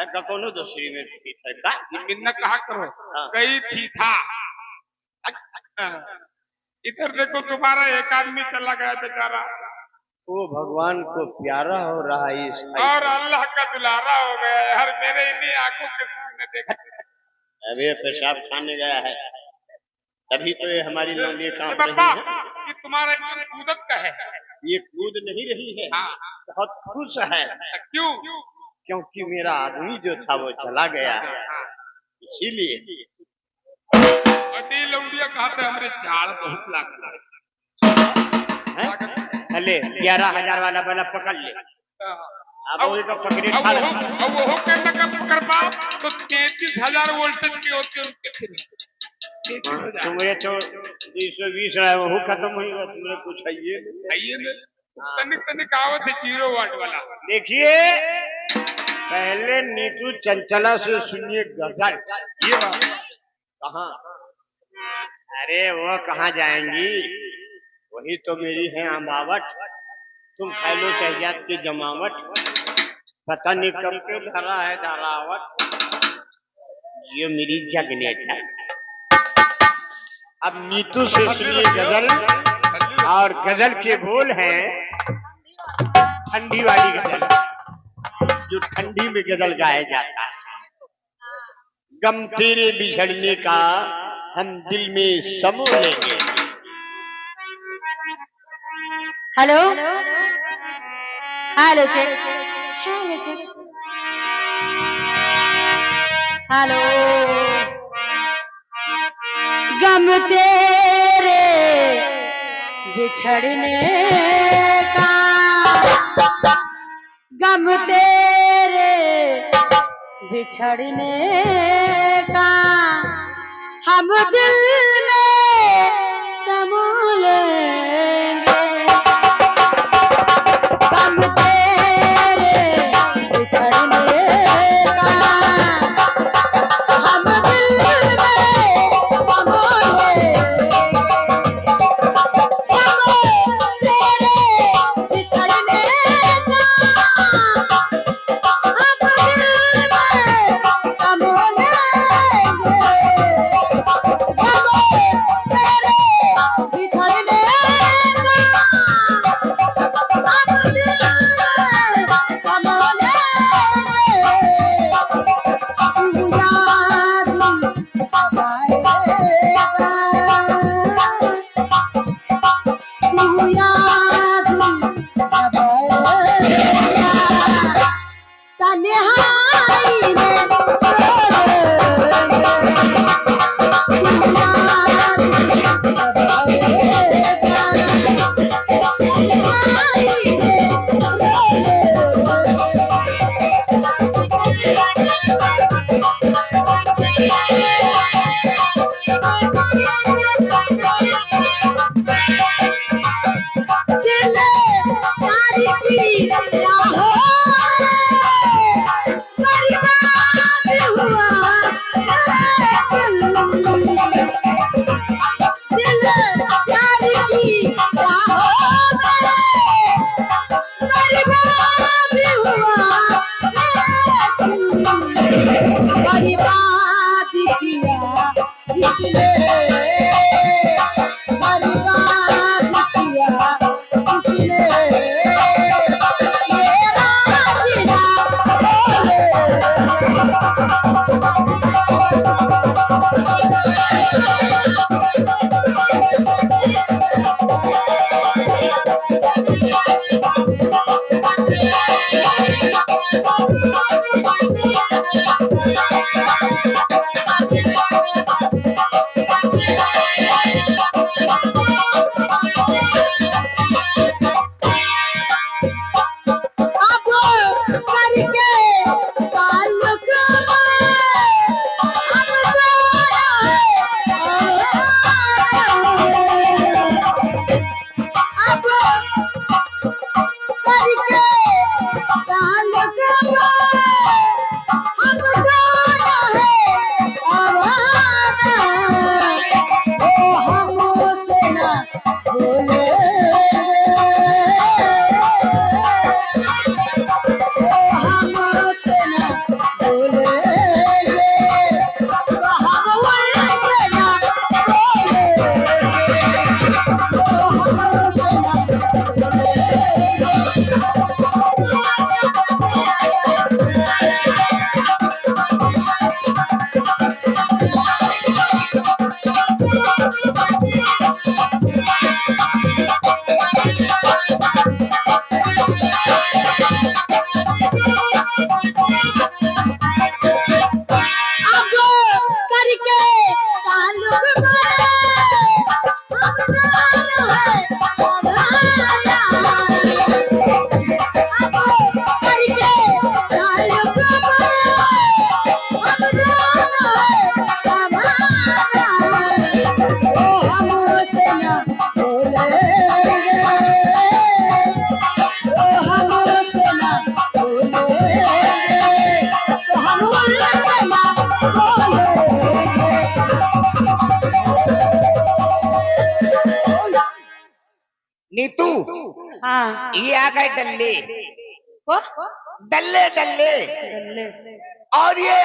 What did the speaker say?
का कोनो दूसरी में थी का मिन्ना कहा करो। हाँ। गई थी था। इधर देखो तुम्हारा एक आदमी चला गया बेचारा, वो भगवान को प्यारा हो रहा है इस और अल्लाह का दुलारा हो गया है। हर मेरे इन्हीं आंखों के सामने देखा। अबे पेशाब खाने गया है तभी तो ये हमारी नौली काम बाबा रही है। कि तुम्हारा कूदत का है। ये कूद नहीं रही है, हाँ। बहुत खुश है। क्यों? क्योंकि मेरा आदमी जो था वो चला गया है, इसीलिए। अटी लौंडिया कहते हमारे झाड़ बहुत लागत ले 11,000 वाला बल्ब पकड़ ले। अब वो तो पकड़े खा ले। अब वो कहना कब पकड़ पाओ तो 33,000 वोल्टेज के होते उनके फिर तुम्हें तो 220 है वो खत्म हुई है, तुमने कुछ है ये तनिक तनिक आवत है 0 वाट वाला। देखिए पहले नीतू चंचला से सुनिए गजल। ये कहाँ? अरे वो कहाँ जाएंगी, वही तो मेरी है अमावट। तुम खैलो शहजाद की जमावट, पता नहीं कब के धरा है धारावट। ये मेरी जगनेट है। अब नीतू से सुनिए गजल, और गजल के बोल हैं ठंडी वाली गजल, जो ठंडी में गजल गाया जाता है। गम तेरे बिछड़ने का हम दिल में समो लेंगे। Hello hello check, hello check, hello. गम तेरे बिछड़ने का, गम तेरे बिछड़ने का हम दिल में समो लेंगे। गम तेरे बिछड़ने का हम दिल में समो लेंगे। गम तेरे बिछड़ने का हम दिल में समो लेंगे। हम नीतू हाँ ये आ गए डल्ले वो डल्ले डल्ले डल्ले और ये